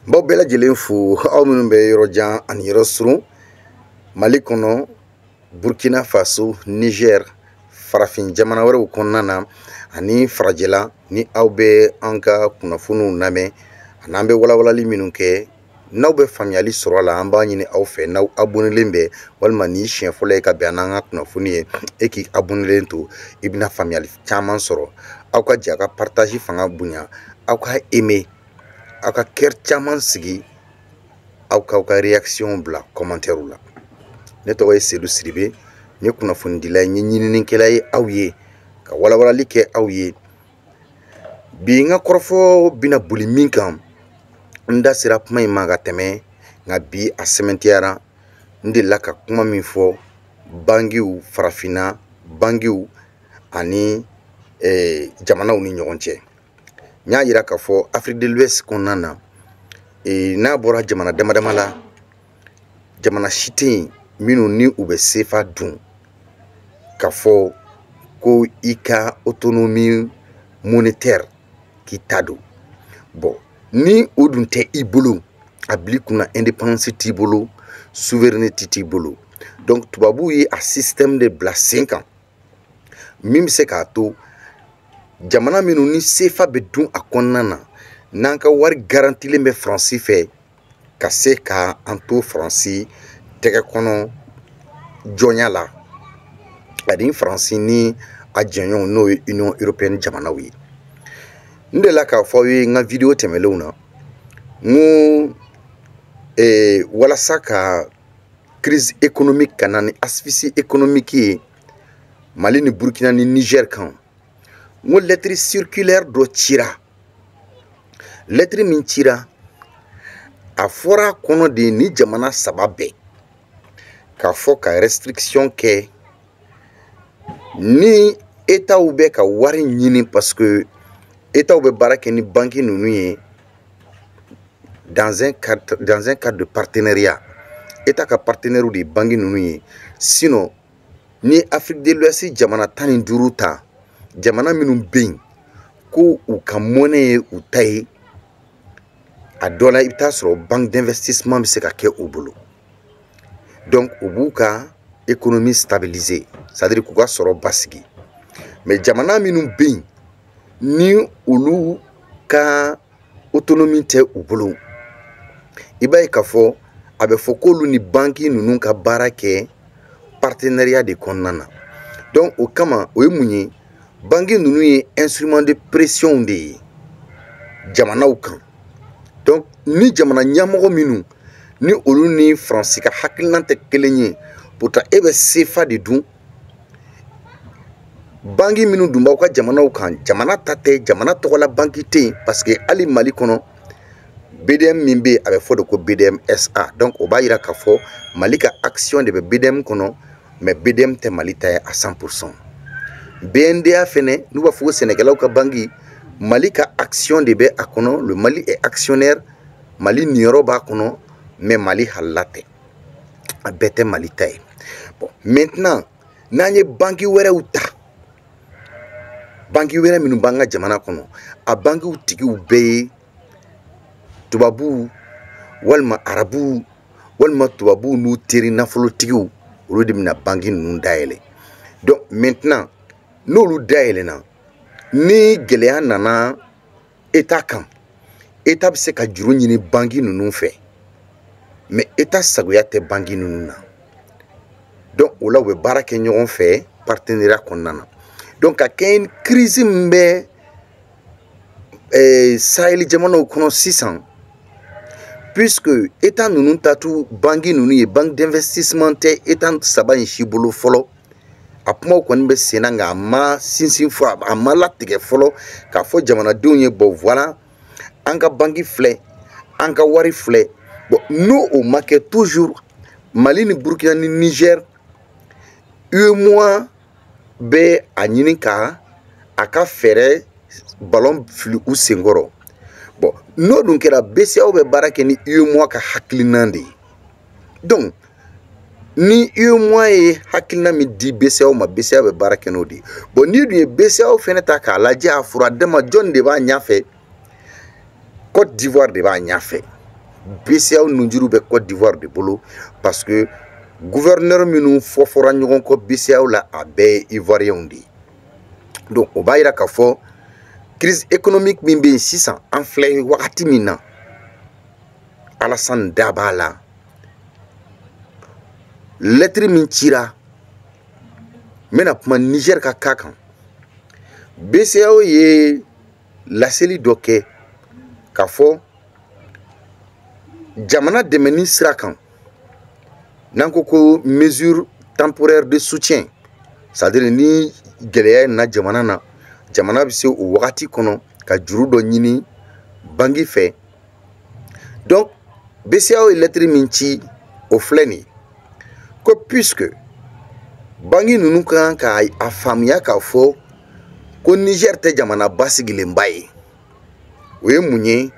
Baw bɛɛ lajɛlen fo aw minnu bɛ yɔrɔ jan ani yɔrɔ surun Mali kɔnɔ, Burkina Faso, Niger, farafin jamana wɛrɛw kɔnɔna na ani farajɛla ni aw bɛ an ka kunnafoniw lamɛn ani an bɛ walawalali minnu kɛ. N'aw bɛ faamuyali sɔrɔ a la, an b'a ɲini aw fɛ n'aw abonnelen bɛ walima ni siɲɛ fɔlɔ ye ka bɛn n'an ka kunnafoni ye e k'i abonnelen to, i bɛna faamuyali caman sɔrɔ. Aw ka jɛ a ka partage fanga bonya, aw ka aimer, aw ka cœur caman sigi, aw ka réaction bila commentaire la. Ne tɔgɔ ye Seydou Sidibe, ne kunnafonidila ye, n ye ɲininikɛla ye aw ye, ka walawalali kɛ aw ye. Bi n ka kɔrɔfɔ bɛna boli min kan, n da sera kuma in ma ka tɛmɛ, nka bi a sɛmɛntiyara. N delila ka kuma min fɔ bangiw, farafinna bangiw ani jamanaw ni ɲɔgɔn cɛ. N y'a jira k'a fɔ Afrique de l'Ouest kɔnɔna na, n'a bɔra jamana damadama la, jamana si tɛ yen minnu ni u bɛ CFA dun k'a fɔ ko i ka autonomie monétaire k'i ta don. Bon, ni o dun tɛ i bolo, a bila i kunna indépendance t'i bolo, souveraineté t'i bolo. Donc tubabuw ye a système de bila sen kan min bɛ se k'a to jamana minnu ni CFA bɛ dun a kɔnɔna na, n'an ka wari garantilen bɛ Faransi fɛ ka se ka an to Faransi tɛgɛ kɔnɔ jɔnya la, ani Faransi ni a jɛɲɔgɔnw n'o ye Union Européenne jamanaw ye. N delila k'a fɔ aw ye n ka video tɛmɛnlenw na, n ko walasa ka crise économique ka na ni asphyxie économique ye Mali ni Burkina ni Niger kan, n ko lettre circulaire dɔ cira. Lettre min cira, a fɔra kɔnɔ de ni jamana saba bɛɛ k'a fɔ ka restriction kɛ ni Étatw bɛ ka wari ɲini, parce que Étatw bɛ baara kɛ ni banque ninnu ye dans un cadre de partenariat. État ka partenaire de ye banque ninnu ye. Sinon ni Afrique de l'Ouest jamana 15 ta, jamana minnu bɛ yen ko u ka monnaie ye u ta ye, a dɔ la i bɛ taa sɔrɔ banque d'investissement bɛ se ka kɛ u bolo. Donc u b'u ka économie stabiliser, c'est-à-dire k'u ka sɔrɔ basigi. Mais jamana minnu bɛ yen ni olu ka autonomie tɛ u bolo, i b'a ye k'a fɔ a bɛ fɔ k'olu ni banque ninnu ka baara kɛ partenariat de kɔnɔna na. Donc o kama o ye mun ye, banque ninnu ye instrument de pression de ye jamanaw kan. Donc ni jamana ɲɛmɔgɔ minnu ni olu ni Faransi ka hakilina tɛ kelen ye, pourtant e bɛ CFA de dun, banque minnu dun b'aw ka jamanaw kan, jamana ta tɛ, jamana tɔgɔla banque tɛ yen, parce que hali Mali kɔnɔ BDM min bɛ yen a bɛ fɔ de ko BDM SA. Donc o b'a jira k'a fɔ Mali ka action de bɛ BDM kɔnɔ, mais BDM tɛ Mali ta ye à 100%. BNDA fɛnɛ n'u b'a fɔ ko sɛnɛkɛlaw ka banque, Mali ka action de bɛ a kɔnɔ, le Mali est actionnaire, Mali niyɔrɔ b'a kɔnɔ, mais Mali halala tɛ, a bɛɛ tɛ Mali ta ye. Bon, maintenant n'an ye banque wɛrɛw ta, banque wɛrɛ minnu b'an ka jamana kɔnɔ, a banquew tigiw bɛɛ ye tubabuw walima arabuw walima tubabuw n'u teri nafolotigiw, olu de bɛna banque ninnu dayɛlɛ. Donc maintenant n'olu dayɛlɛna, ni gɛlɛya nana État kan, État bɛ se ka juru ɲini banque ninnu fɛ, mais État sagoya tɛ banque ninnu na. Donc o la u bɛ baara kɛ ɲɔgɔn fɛ partenariat kɔnɔna na. Donc ka kɛ crise min bɛ Sahel jamanaw kɔnɔ sisan, puisque État ninnu tatu banque ninnu ye banque d'investissement tɛ État saba in si bolo fɔlɔ, a kumaw kɔni bɛ sen na nka a ma sinsin fɔ, a ma latigɛ fɔlɔ k'a fɔ jamanadenw ye bon voilà an ka banque filɛ, an ka wari filɛ. Bon n'o o ma kɛ, toujours Mali ni Burkina ni Niger UEMOA bɛ a ɲini ka a ka fɛɛrɛ ballon fili u senkɔrɔ. Bon n'o dun kɛra, BCEAO bɛ baara kɛ ni UEMOA ka hakilina de ye. Donc ni UEMOA ye hakilina min di BCEAO ma, BCEAO bɛ baara kɛ n'o de ye. Bon ni dun ye BCEAO fɛnɛ ta k'a lajɛ a furadama jɔn de b'a ɲɛfɛ, Côte d'Ivoire de b'a ɲɛfɛ. BCEAO nunjuru be Côte d'Ivoire de bolo parce que gouverneur minnu fɔra ɲɔgɔn kɔ BCEAO la a bɛɛ ye ivoirien de. Donc o b'a yira k'a fɔ crise économique min bɛ yen sisan an filɛ wagati min na Alassane da b'a la lettre min cira n bɛna kuma Niger ka cas kan BCEAO ye laseli dɔ kɛ k'a fɔ jamana dɛmɛni sira kan n'an ko mesure temporaire de soutien c'est-à-dire ni gɛlɛya na jamana na jamana bɛ se o wagati kɔnɔ ka juru dɔ ɲini banque fɛ. Donc BCEAO ye lettre min ci o filɛ nin ko puisque banque ninnu kan ka a faamuya k'a fɔ ko Niger tɛ jamana basigilenba ye o ye mun ye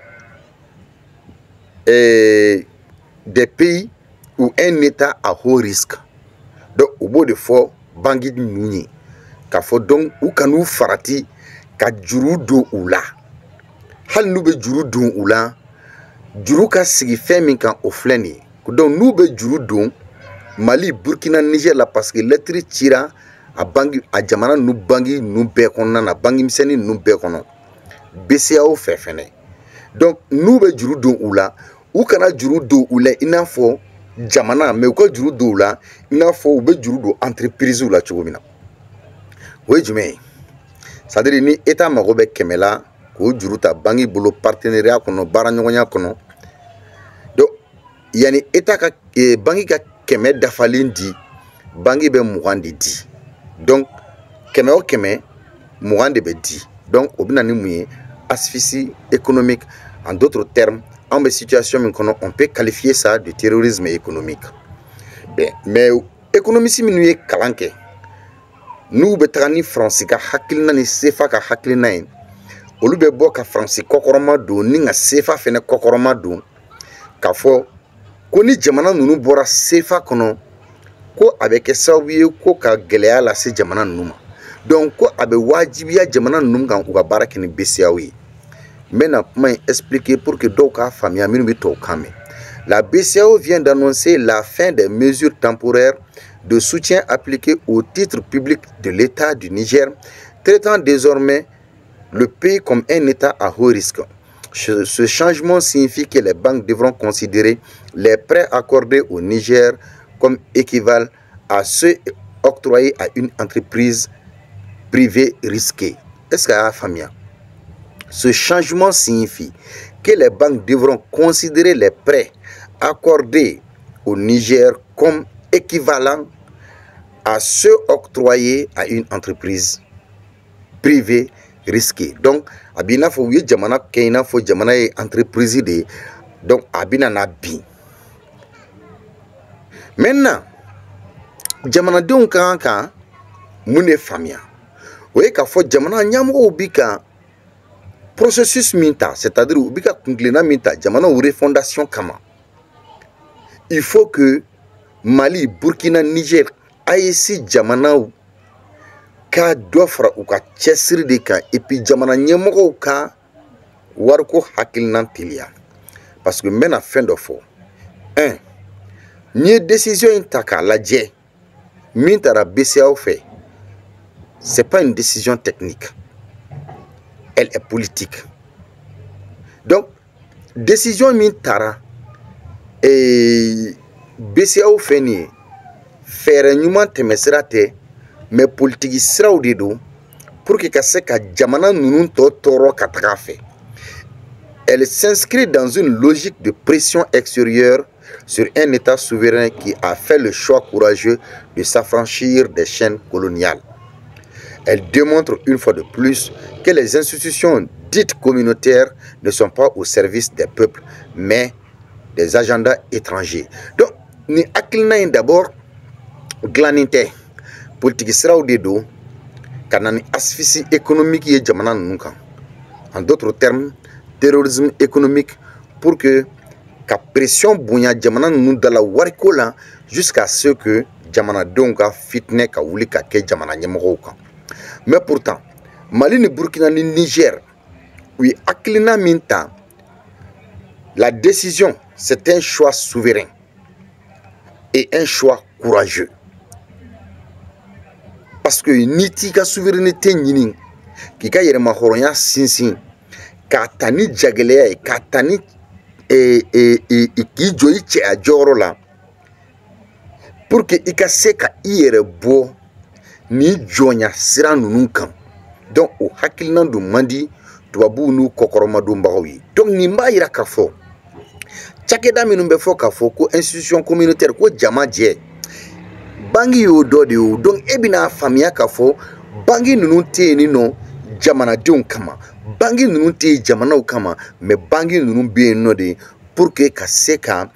des pays ou un état à haut risque. Donc u b'o de fɔ banque ninnu ye k'a fɔ donc u kan'u farati ka juru don u la hali n'u bɛ juru don u la juru ka sigi fɛn min kan o filɛ nin ye donc n'u bɛ juru don Mali Burkina Niger la parce que lettre cira a banque a jamana ninnu banque ninnu bɛɛ kɔnɔna na banque misɛnnin ninnu bɛɛ kɔnɔ BCEAO fɛ fɛnɛ. Donc n'u bɛ juru don u la u kana juru don u la i n'a fɔ jamana mais u ka juru don u la i n'a fɔ u bɛ juru don entreprise la cogo min na o ye jumɛn ye c'est-à-dire ni état mago bɛ kɛmɛ la k'o juru ta banque bolo partenariat kɔnɔ baaraɲɔgɔnya kɔnɔ donc yani état ka banque ka kɛmɛ dafalen di banque bɛ 20 de di donc kɛmɛ o kɛmɛ 20 de bɛ di donc o bɛ na ni mun ye asphyxie économique. En d'autres termes, en situation min kɔnɔ on peut qualifier ça de terrorisme économique. Mais économistes minnu ye kalan kɛ n'u bɛ taga ni faransi ka hakilina ni CFA ka hakilina ye olu bɛ bɔ ka faransi kɔkɔrɔma don ni ka CFA fɛnɛ kɔkɔrɔma don k'a fɔ ko ni jamana ninnu bɔra CFA kɔnɔ ko a bɛ kɛ sababu ye ko ka gɛlɛya lase jamana ninnu ma donc ko a bɛ wajibiya jamana ninnu kan u ka baara kɛ ni BCEAO ye. N bɛna kuma in expliquer pour que dɔw k'a faamuya minnu bɛ tubabu kan mɛn. La BCEAO vient d'annoncer la fin des mesures temporaires de soutien appliquées au titre public de l'État du Niger, traitant désormais le pays comme un État à haut risque. Ce changement signifie que les banques devront considérer les prêts accordés au Niger comme équivalent à ceux octroyés à une entreprise privée risquée. Est-ce que vous avez famille? Ce changement signifie que les banques devront considérer les prêts accordés au Niger comme équivalents à ceux octroyés à une entreprise privée risquée. Donc, abina fo wi jamana kayna fo jamana e entreprise de donc abina na bi. Maintenant, jamana don kan mune famia. Oye ka fo jamana nyamo ubika processus minta, c'est-à-dire ubika kunglena minta jamana ou refondation kama. Il faut que Mali, Burkina, Niger aïsi jamana ka dofra ou ka cɛsiri de kan et puis jamana ɲɛmɔgɔw ka wariko hakilinan teliya parce que n bɛna fɛn dɔ fɔ 1 n ye décision in ta k'a lajɛ min taara BCEAO fɛ c'est pas une décision technique, elle est politique. Donc décision min taara BCEAO fɛ nin ye fɛɛrɛ ɲuman tɛmɛsira tɛ mais politique siraw de do pour que ka se ka jamana nunun tɔɔrɔ ka taga fɛ. Elle s'inscrit dans une logique de pression extérieure sur un État souverain qui a fait le choix courageux de s'affranchir des chaînes coloniales. Elle démontre une fois de plus que les institutions dites communautaires ne sont pas au service des peuples mais des agendas étrangers. Donc ni hakilina d'abord glaninte politique siraw de do kana ni asphyxie économique ye jamana nunu kan. En d'autres termes, terrorisme économique pour que ka pression bonya jamana nunu dala wariko la jusqu'à ce que jamana denw ka fitne ka wuli ka kɛ jamana ɲɛmɔgɔw kan. Mais pourtant Mali ni Burkina ni Niger u ye hakilina min ta La décision, c'est un choix souverain et un choix courageux. Parce que ni ti ka souveraineté ɲini k'i ka yɛrɛmahɔrɔnya sinsin k'a ta ni jagɛlɛya ye k'a ta ni k'i jɔ i cɛ a jɔyɔrɔ la pour que i ka se ka i yɛrɛ bɔ ni jɔnya sira ninnu kan. Donc o hakilina dun man di tubabuw n'u kɔkɔrɔmadonbagaw ye. Donc nin b'a yira k'a fɔ cakɛda minnu bɛ fɔ k'a fɔ ko institution communautaire ko jama jɛ bangi y'o dɔ de y'o. Donc e bɛna faamuya k'a fɔ bangi ninnu tɛ yen ni nɔ jamanadenw kama, bangi ninnu tɛ yen jamanaw kama, mais bangi ninnu bɛ yen nɔ de pour que ka se ka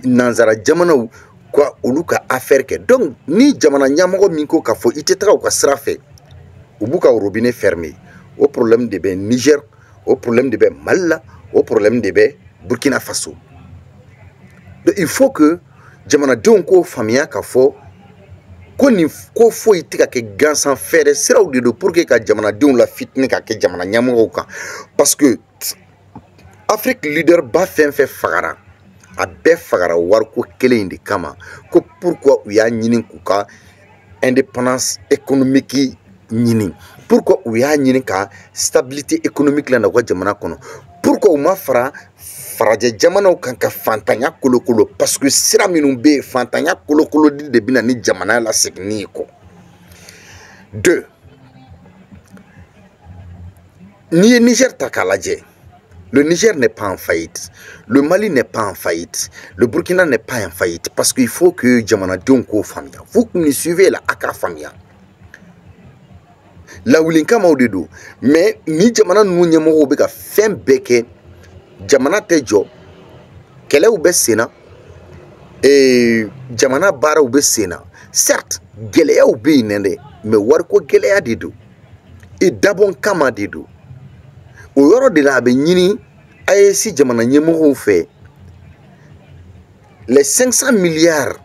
nanzara jamanaw ka olu ka affaire kɛ. Donc ni jamana ɲɛmɔgɔ min ko k'a fɔ i tɛ taga u ka sira fɛ u b'u ka robinet fermer, o problème de bɛ Niger, o problème de bɛ Mali la, o problème de bɛ Burkina Faso. Donc il faut que jamanadenw k'o faamuya k'a fɔ ko nin ko foyi tɛ ka kɛ gansan fɛɛrɛ siraw de don pour que ka jamanadenw la fitini ka kɛ jamana ɲɛmɔgɔw kan. Parce que Afrique leader ba fɛn fɛn fagara a bɛɛ fagara wariko kelen in de kama ko pourquoi u y'a ɲini k'u ka indépendance économique ɲini, pourquoi u y'a ɲini ka stabilité économique la na u ka jamana kɔnɔ, pourquoi u ma fara farajɛ jamanaw kan ka fantanya kolokolo, parce que sira minnu bɛ yen fantanya kolokolodi de bɛna ni jamana la seginni ye kɔ. 2. N'i ye Niger ta k'a lajɛ, le Niger n'est pas en faillite, le Mali n'est pas en faillite, le Burkina n'est pas en faillite, parce qu'il faut que jamanadenw k'o faamuya. Vous qui me suivez là, a k'a faamuya. Lawulinkamaw de don, mais ni jamana ninnu ɲɛmɔgɔw bɛ ka fɛn bɛɛ kɛ jamana tɛ jɔ, kɛlɛw bɛ sen na, jamana baaraw bɛ sen na. Certes gɛlɛyaw bɛ yen dɛ, mais wariko gɛlɛya de don, i dabɔ kama de don. O yɔrɔ de la a bɛ ɲini AES jamana ɲɛmɔgɔw fɛ les 500 milliards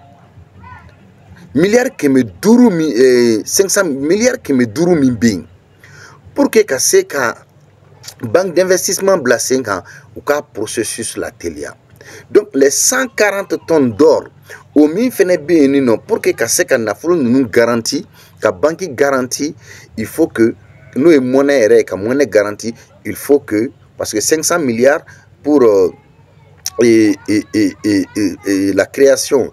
kɛmɛ duuru min 500 milliards kɛmɛ duuru min bɛ yen pour que ka se ka banque d'investissement bila sen kan u ka processus la teliya. Donc les 140 tonnes d'or o min fɛnɛ bɛ yen ni nɔ pour que ka se ka nafolo ninnu garanti ka banque garanti, il faut que n'o ye monnaie yɛrɛ ye ka monnaie garanti, il faut que parce que 500 milliards pour la création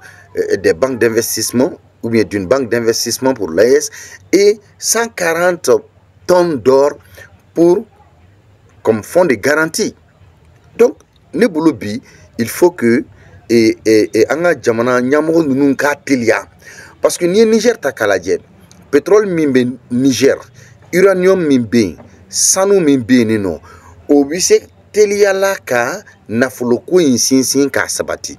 des banques d'investissement ou bien d'une banque d'investissement pour l'AES et 140 tonnes d'or pour comme fonds de garantie. Donc ne bolo bi il faut que anga jamana ɲɛmɔgɔ ninnu k'a teliya, parce que n'i ye Niger ta k'a lajɛ pétrole min bɛ Niger, uranium min bɛ yen, sanu min bɛ yen nɔ o bɛ se teliyala ka nafoloko in sinsin k'a sabati.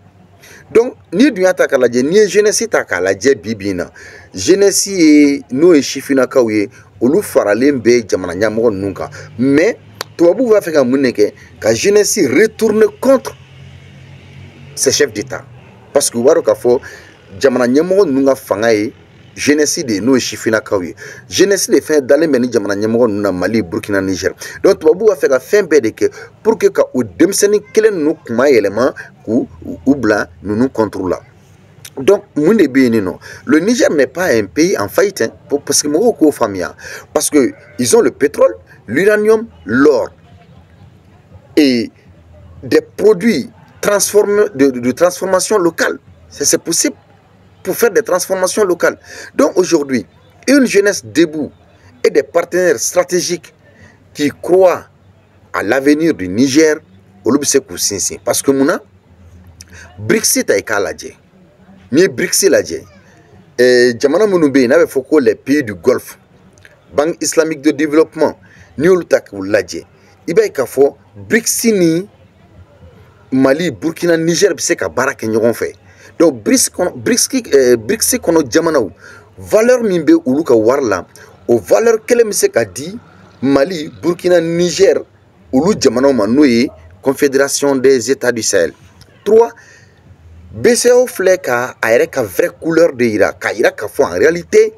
Donc n'i dun y'a ta k'a lajɛ, n'i ye jeunesse ta k'a lajɛ bi bi in na, jeunesse ye n'o ye sifinnakaw ye olu faralen bɛ jamana ɲɛmɔgɔ ninnu kan, mais tubabuw b'a fɛ ka mun de kɛ ka jeunesse retourner contre ces chefs d'État, parce que u b'a dɔn k'a fɔ jamana ɲɛmɔgɔ ninnu ka fanga ye jeunesse de n'o ye sifinnakaw ye, jeunesse de fɛn dalen bɛ ni jamana ɲɛmɔgɔ ninnu na Mali, Burkina, Niger. Donc tubabuw b'a fɛ ka fɛn bɛɛ de kɛ pour que ka o denmisɛnnin kelen ninnu kuma yɛlɛma k'u bila ninnu contre la. Donc mun de bɛ yen nɔ, le Niger n'est pas un pays en faillite, hein, parce que mɔgɔw k'o faamuya, parce que ils ont le pétrole, l'uranium, l'or et des produits de transformation locale. C'est possible pour faire des transformations locales. Donc aujourd'hui, une jeunesse debout et des partenaires stratégiques qui croient à l'avenir du Niger, parce que Mouna, Brexit a été lajɛ. Ni Brexit lajɛ, jamana minnu bɛ yen n'a bɛ fɔ ko les pays du Golfe, Banque islamique de développement, ni olu ta k'u lajɛ, i b'a ye k'a fɔ Brexit ni Mali, Burkina, Niger bɛ se ka baara kɛ ɲɔgɔn fɛ. Donc Brexit kɔnɔ jamanaw valeur min bɛ olu ka wari la, o valeur kelen bɛ se ka di Mali, Burkina, Niger olu jamanaw ma n'o ye Confédération des États du Sahel. 3. BCEAO filɛ ka a yɛrɛ ka vraie couleur de yira, k'a yira k'a fɔ en réalité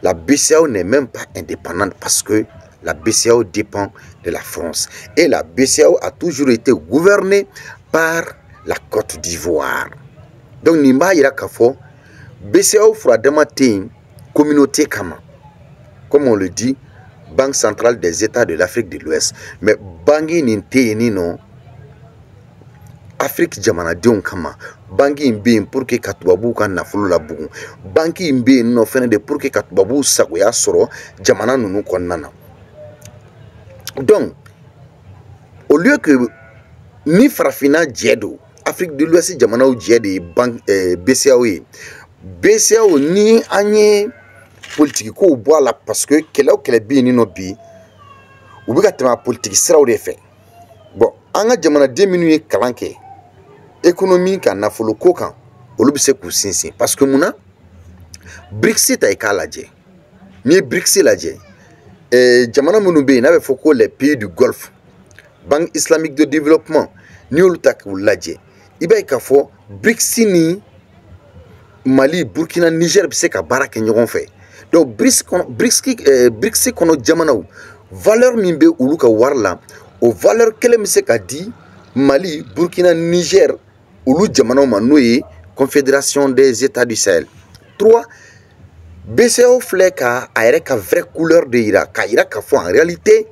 la BCEAO n'est même pas indépendante parce que la BCEAO dépend de la France. Et la BCEAO a toujours été gouvernée par la Côte d'Ivoire. Donc, Nimba ira kafo, BCEAO fera demain communauté kama. Comme on le dit, Banque centrale des États de l'Afrique de l'Ouest. Mais bangi ninte ni non Afrique jamana dion kama. Bangi mbe pour que katubabu kan nafulu la bugu. Banki mbe no fene de pour que katubabu sagoya soro jamana nunu konnana. Donc, au lieu que ni farafina djedo, Afrique de l'Ouest jamana ou djedi BCEAO BCEAO ni anye politique ko boit là parce que kele bi ni no bi ou bi ka politique sira o de fait. Bon, anga jamana 2 minutes kalanke économie ka nafolo ko kan olu bi se ku sinsin parce que muna BRICS ta ka laje. Ni BRICS laje. Jamana munu be na be foko les pays du Golfe. Banque islamique de développement ni olu ta ku laje. Iba ka fo BRICS ni Mali, Burkina, Niger bi se ka baraka ñogon fait. Donc BRICS kono jamana valeur min be ulu ka warla o valeur kele mi se ka di Mali, Burkina, Niger ulu jamana ma noye Confédération des États du Sahel. 3 BCEAO flè ka ayre ka vraie couleur de ira ka ira ka fo en réalité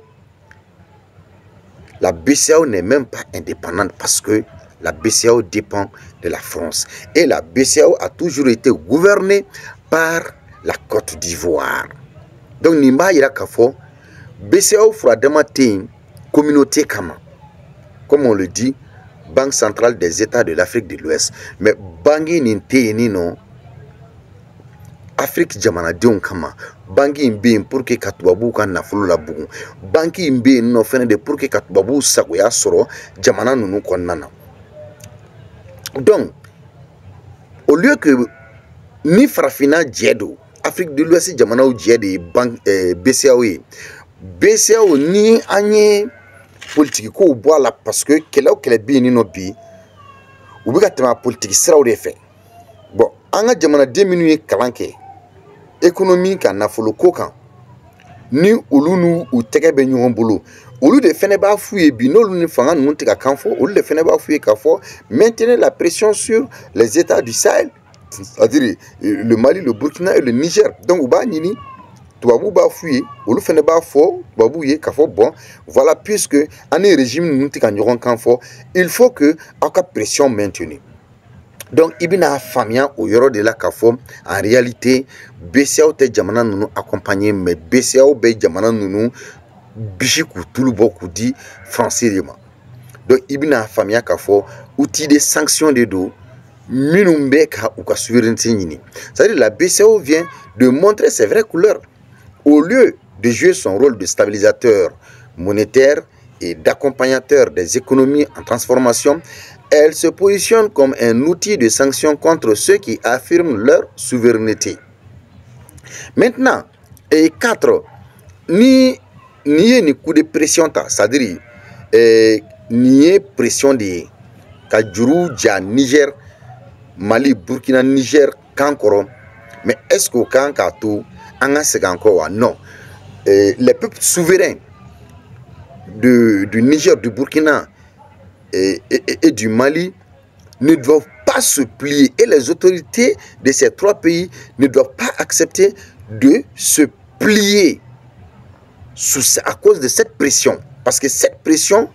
la BCEAO n'est même pas indépendante parce que la BCEAO dépend de la France. Et la BCEAO a toujours été gouvernée par la Côte d'Ivoire. Donc, Nimba ira kafo, BCEAO fera demain communauté kama. Comme on le dit, Banque centrale des États de l'Afrique de l'Ouest. Mais bangi ninte ni non Afrique jamana dion kama. Bangi mbe pour que katubabu kan nafulu la bugu. Banki mbe no fene de pour que katubabu sagoya soro jamana nunu konnana. Donc, au lieu que ni farafina djedo, Afrique de l'Ouest jamana ou djedi BCEAO BCEAO ni anye politique ko boit là parce que kele bi ni no bi ou bi ka politique sira o de fait. Bon, anga jamana 2 minutes kalanke économie ka nafolo ko kan ni olu nu u tege be ñogon bolo olu de fene ba fuye bi no lu ni fanga nu tika kanfo olu de fene ba fuye ka fo maintenir la pression sur les États du Sahel, c'est-à-dire le Mali, le Burkina et le Niger. Donc uba nini tubabu ba fuye olu fene ba fo babu ye ka fo bon voilà puisque un régime nu tika ñogon kanfo il faut que aka pression maintenue. Donc, ibina famia au yoro de la kafo en réalité BCEAO te jamana nunu accompagné mais BCEAO be jamana nunu bishi ku tulu boku di français de ma. Donc ibina famia kafo outil de sanctions de dos minumbe ka ou ka souveraineté nini. C'est-à-dire la BCEAO vient de montrer ses vraies couleurs au lieu de jouer son rôle de stabilisateur monétaire et d'accompagnateur des économies en transformation. Elle se positionne comme un outil de sanction contre ceux qui affirment leur souveraineté. Maintenant, et 4, ni coup de pression, c'est-à-dire ni pression de Kajuru, Dja, Niger, Mali, Burkina, Niger, Kankoro. Mais est-ce qu'au Kankato, encore non. Les peuples souverains du Niger, du Burkina et du Mali ne doivent pas se plier et les autorités de ces 3 pays ne doivent pas accepter de se plier à cause de cette pression parce que cette pression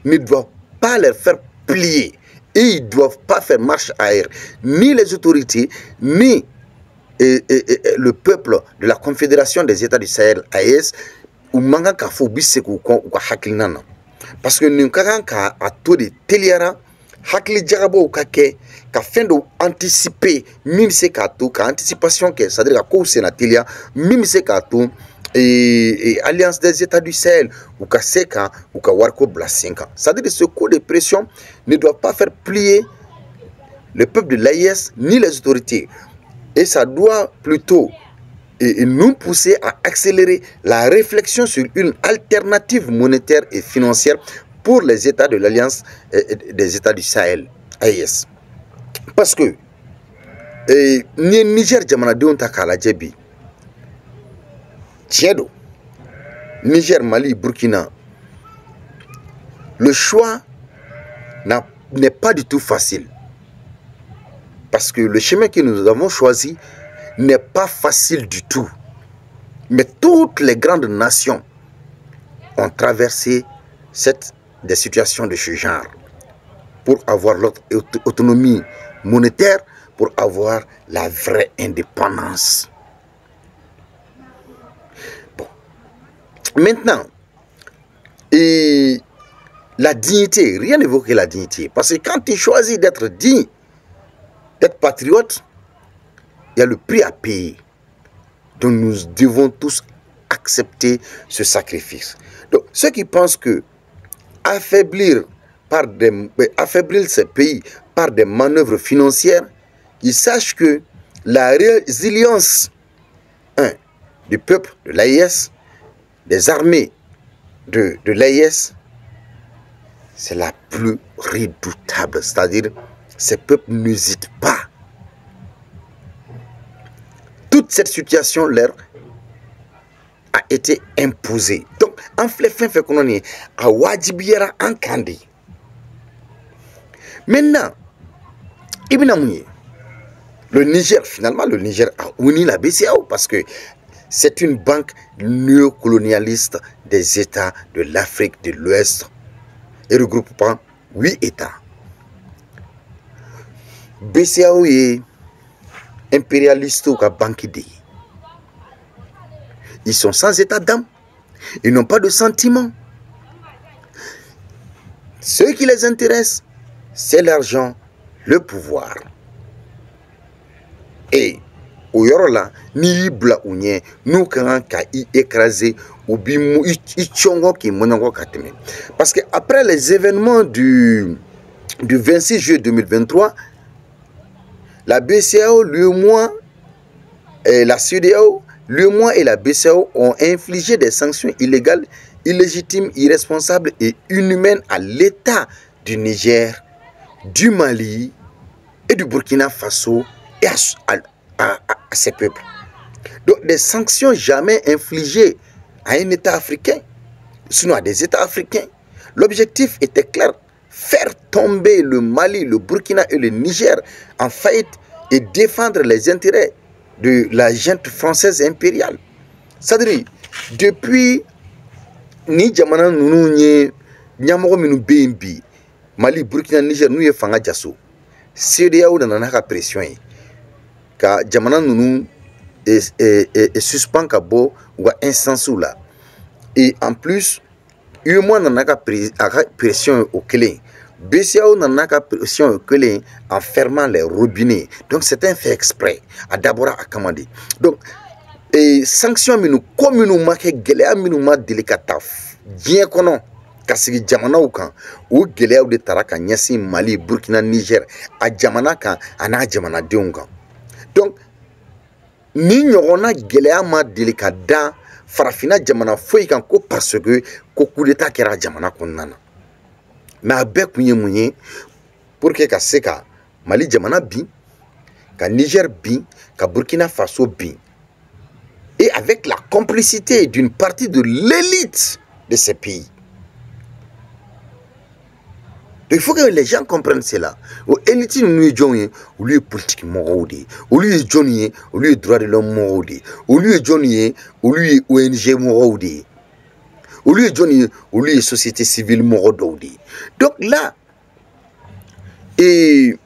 ne doit pas les faire plier et ils ne doivent pas faire marche arrière ni les autorités ni le peuple de la Confédération des États du Sahel AES ou manga ka fo biseku ko haklinana. Parce que nous avons un taux de teliara, hakli jarabo kake, ka fin de anticiper, même si kato, ka anticipation que c'est-à-dire que c'est na telia, même si kato et alliance des États du Sahel ou ka seka ou ka warko blasinka. C'est-à-dire que ce coup de pression ne doit pas faire plier le peuple de l'AIS ni les autorités. Et ça doit plutôt nous pousser à accélérer la réflexion sur une alternative monétaire et financière pour les États de l'Alliance des États du Sahel, AES. Parce que Niger jamana de on takala jebi tiedo Niger, Mali, Burkina, le choix n'est pas du tout facile. Parce que le chemin que nous avons choisi n'est pas facile du tout. Mais toutes les grandes nations ont traversé des situations de ce genre pour avoir leur autonomie monétaire, pour avoir la vraie indépendance. Bon. Maintenant, et la dignité, rien n'évoque la dignité. Parce que quand tu choisis d'être digne, d'être patriote, il y a le prix à payer. Donc nous devons tous accepter ce sacrifice. Donc ceux qui pensent que affaiblir ces pays par des manœuvres financières, ils sachent que la résilience du peuple de l'AIS, des armées de l'AIS, c'est la plus redoutable. C'est-à-dire, ces peuples n'hésitent pas. Toute cette situation leur a été imposée. Donc, en fait qu'on est à Wajibiyara en Kandi. Maintenant, le Niger, finalement, le Niger a uni la BCEAO parce que c'est une banque néocolonialiste des États de l'Afrique de l'Ouest et regroupant 8 États. BCEAO est impérialiste ou banque. Ils sont sans état d'âme. Ils n'ont pas de sentiments. Ce qui les intéresse, c'est l'argent, le pouvoir. Et au yorola, ni bla unye, nous quand ka écraser ou bimu ichongo ki monongo kateme. Parce que après les événements du 26 juillet 2023, la BCEAO, l'UEMOA et la CEDEAO, l'UEMOA et la BCEAO ont infligé des sanctions illégales, illégitimes, irresponsables et inhumaines à l'État du Niger, du Mali et du Burkina Faso et à ces peuples. Donc des sanctions jamais infligées à un État africain, sinon à des États africains. L'objectif était clair: faire tomber le Mali, le Burkina et le Niger en faillite et défendre les intérêts de la junte française impériale. C'est-à-dire, depuis ni jamana nunu nye nyamoko minu BNB, Mali, Burkina, Niger, nous y fanga jasso. CEDEAO dans la pression ka jamana nunu et suspend ka bo ou instance là. Et en plus, UEMOA n'a pas pression au clé. BCEAO n'a pas pression au clé en fermant les robinets. Donc c'est un fait exprès. À d'abord à commander. Donc, et sanctions minu comme nous marqué gelea minu ma délicata. Bien kono kasigi jamana ou kan ou gelea ou de taraka nyasi Mali, Burkina, Niger a jamana kan ana jamana deunga. Donc ni nyona gelea ma délicata farafina jamana foi kan ko parce que ko coup d'état kera jamana konnana. Mais avec mounye pour que ka seka Mali jamana bi, ka Niger bi, ka Burkina Faso bi. Et avec la complicité d'une partie de l'élite de ces pays. Donc il faut que les gens comprennent cela. L'élite nous est joignée, au lieu politique morodi, au lieu de joignée, au lieu droit de l'homme morodi, au lieu de joignée, au lieu ONG morodi, au lieu de joignée, au lieu société civile morodi. Donc là, et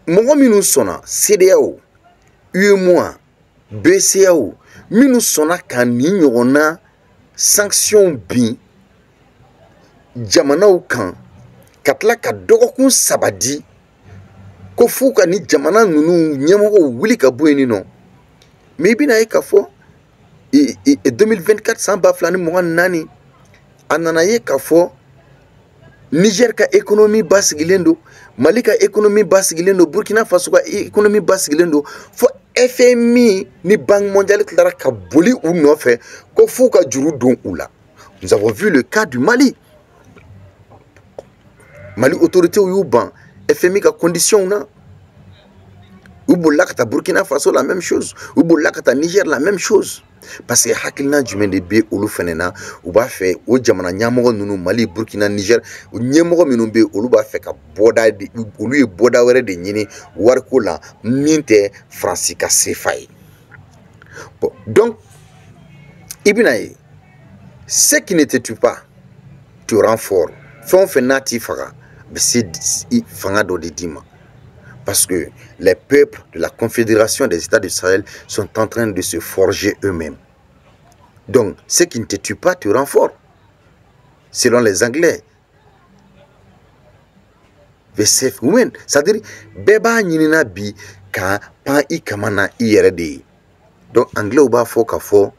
mon nous sonna CEDEAO, UEMOA, BCEAO, minu sona kan ni ɲɔgɔnna sanction bin jamanaw kan ka tila ka dɔgɔkun 3 di ko f'u ka ni jamana ninnu ɲɛmɔgɔw wuli ka bɔ yen nɔ. Mais i bɛna ye k'a fɔ 2024 san 2024 a nana ye k'a fɔ Niger ka économie basigilen do, Mali ka économie basigilen do, Burkina Faso ka économie basigilen do, fo FMI ni Banque mondiale tilara ka boli ou nɔfɛ ko f'u ka juru don u la. Nous avons vu le cas du Mali. Mali autorité y'u ban FMI ka condition na. U Ubolakata Burkina Faso la même chose. Ubolakata Niger la même chose. Parce que hakilina jumɛn de be olu fɛnɛ na u b'a fɛ o jamana ɲɛmɔgɔ ninnu Mali Burkina Niger ɲɛmɔgɔ minnu be olu b'a fɛ ka bɔda olu ye bɔda wɛrɛ de ɲini wariko la min tɛ Faransi ka CFA ye. Bon, donc i bɛna ye ce qui ne te tue pas te rend fort. Fɛn o fɛn n'a t'i faga bɛ se fanga dɔ de d'i ma. Parce que les peuples de la Confédération des États du Sahel sont en train de se forger eux-mêmes. Donc, ce qui ne te tue pas te rend fort. Selon les Anglais. C'est-à-dire, beba nyinina bi ka pan I kamana I yere de. Donc, Anglais ou ba fo ka fo.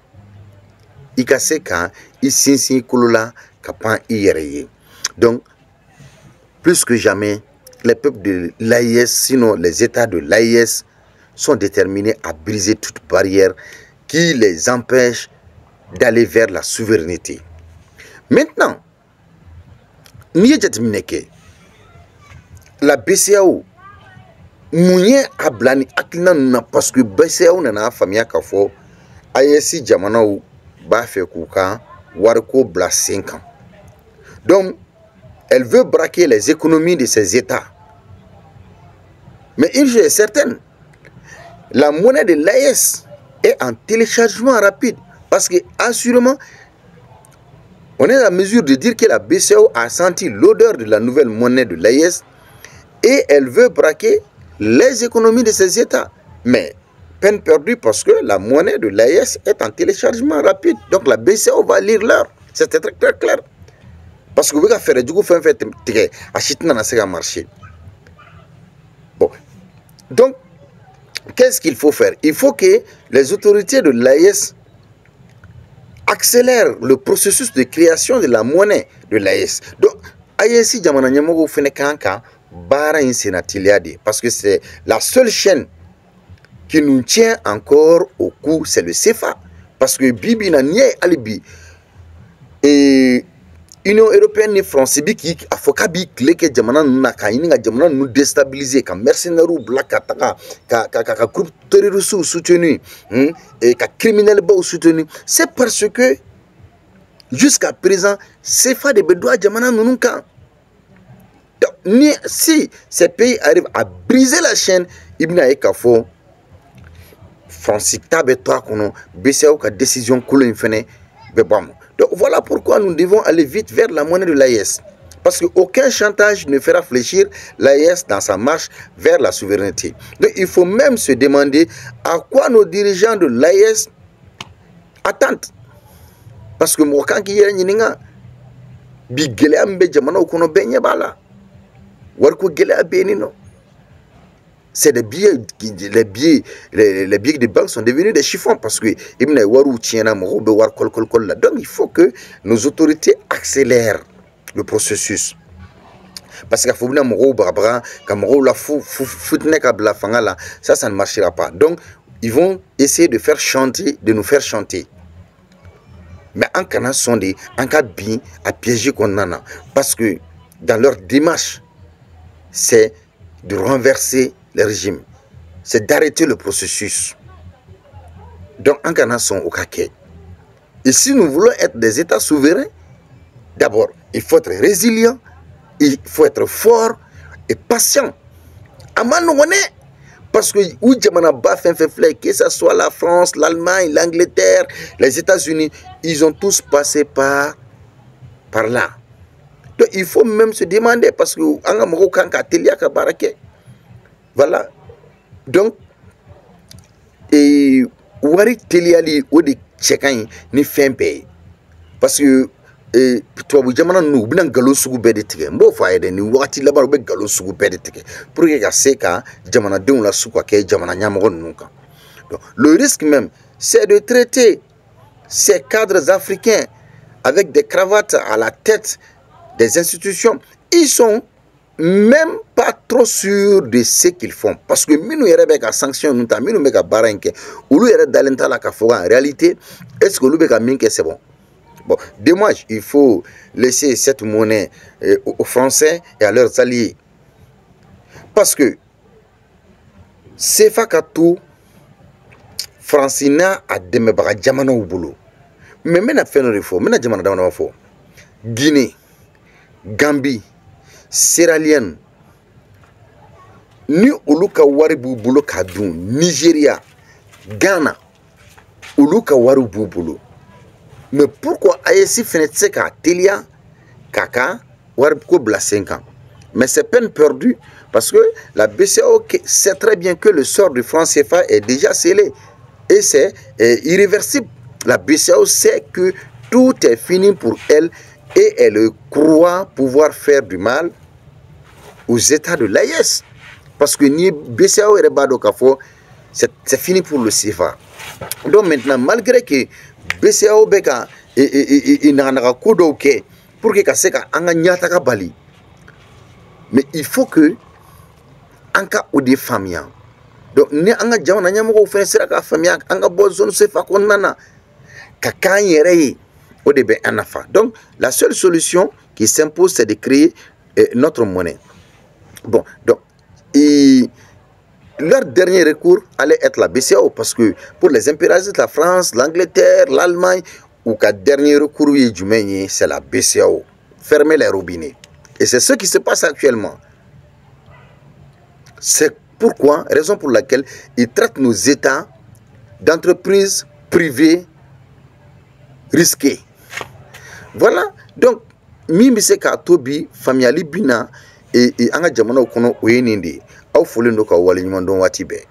I ka se ka I sinsin kulula ka pan I yere ye. Donc, plus que jamais, les peuples de l'AIS, sinon les États de l'AIS, sont déterminés à briser toute barrière qui les empêche d'aller vers la souveraineté. Maintenant, la BCAO, Mounye Ablani Akina, parce que BCAO n'a famille qu'à fort, AIS Jamanaou, Bafé Kouka, Warko Bla 5 ans. Donc, elle veut braquer les économies de ces États. Mais une chose est certaine, la monnaie de l'AES est en téléchargement rapide. Parce que, assurément, on est à mesure de dire que la BCAO a senti l'odeur de la nouvelle monnaie de l'AES et elle veut braquer les économies de ces États. Mais, peine perdue parce que la monnaie de l'AES est en téléchargement rapide. Donc, la BCAO va lire l'heure. C'est très, très clair. Parce que vous pouvez faire du coup, acheter dans marché. Bon. Donc, qu'est-ce qu'il faut faire? Il faut que les autorités de l'AES accélèrent le processus de création de la monnaie de l'AES. Donc, AES, parce que c'est la seule chaîne qui nous tient encore au cou, c'est le CFA. Parce que Bibi n'a ni alibi. Et Union européenne ni France qui a fokabi clé que jamana na ka yini nga jamana nous déstabiliser ka mercenaires black ataka ka groupe terroriste soutenu et ka criminel ba soutenu, c'est parce que jusqu'à présent CFA de bedoa jamana nununka. Ni si ces pays arrivent à briser la chaîne ibna ekafo France tabe toi kono BCAO ka décision kulo infene be bam. Donc voilà pourquoi nous devons aller vite vers la monnaie de l'AES. Parce qu'aucun chantage ne fera fléchir l'AES dans sa marche vers la souveraineté. Donc il faut même se demander à quoi nos dirigeants de l'AES attendent. Parce que moi, quand il y a un c'est des billets, les billets de banque sont devenus des chiffons parce que donc il faut que nos autorités accélèrent le processus. Parce que ça ne marchera pas. Donc ils vont essayer de faire chanter, de nous faire chanter. Mais en cas sondé, en cas bien à piéger qu'on en a. Parce que dans leur démarche, c'est de renverser le régime, c'est d'arrêter le processus. Donc, en Ghana, sont au caquet. Et si nous voulons être des États souverains, d'abord, il faut être résilient, il faut être fort et patient. Parce que que ce soit la France, l'Allemagne, l'Angleterre, les États-Unis, ils ont tous passé par là. Donc, il faut même se demander, parce que voilà. Donc, et wari teliali o de chekan ni fempe. Parce que tubabu jamana nu bina galo sugu be de tige. Mbo fa yede ni wakati labar be galo sugu be de tige. Pour que ka seka jamana denw la suka ke jamana nyamogo nu kan. Donc, le risque même, c'est de traiter ces cadres africains avec des cravates à la tête des institutions. Ils sont même pas trop sûr de ce qu'ils font. Parce que nous avons sanction, nous avons baranke. Ou nous avons la en réalité, est-ce que nous avons c'est bon? Bon, dommage, il faut laisser cette monnaie aux Français et à leurs alliés. Parce que CFA ka to Francina a dɛmɛbaga jamanaw bolo. Mais mena fɛn dɔ de fɔ, mena jamana dama fɔ. Guinée, Gambie, Sierra Leone, ni olu ka wari b'u bolo ka dun, Nigeria, Ghana, olu ka wari b'u bolo. Mais pourquoi AES fɛnɛ tɛ se k'a teliya k'a ka wari ko bila sen kan? Mais c'est peine perdue parce que la BCEAO sait très bien que le sort du franc CFA est déjà scellé et c'est irréversible. La BCEAO sait que tout est fini pour elle et elle croit pouvoir faire du mal aux États de l'AES. Parce que ni BCEAO et Rebado Kafo, c'est fini pour le CFA. Donc maintenant, malgré que BCEAO beka et n'a kodo ke pour que kaseka anga nyata ka bali. Mais il faut que anka ou des familles. Donc ni anga jamana nyamugo fe sera ka famille anga bo zone CFA konnana ka kan yere au début anafa. Donc la seule solution qui s'impose c'est de créer notre monnaie. Bon, donc leur dernier recours allait être la BCEAO parce que pour les impérialistes, la France, l'Angleterre, l'Allemagne, ou qu'à dernier recours, c'est la BCEAO. Fermer les robinets. Et c'est ce qui se passe actuellement. C'est pourquoi, raison pour laquelle ils traitent nos États d'entreprises privées risquées. Voilà. Donc, Mimi Seka Tobi, Famiali Bina, et Anga Jamano Kono Oyeninde. Au foli ndo ka wali nyuman don wati be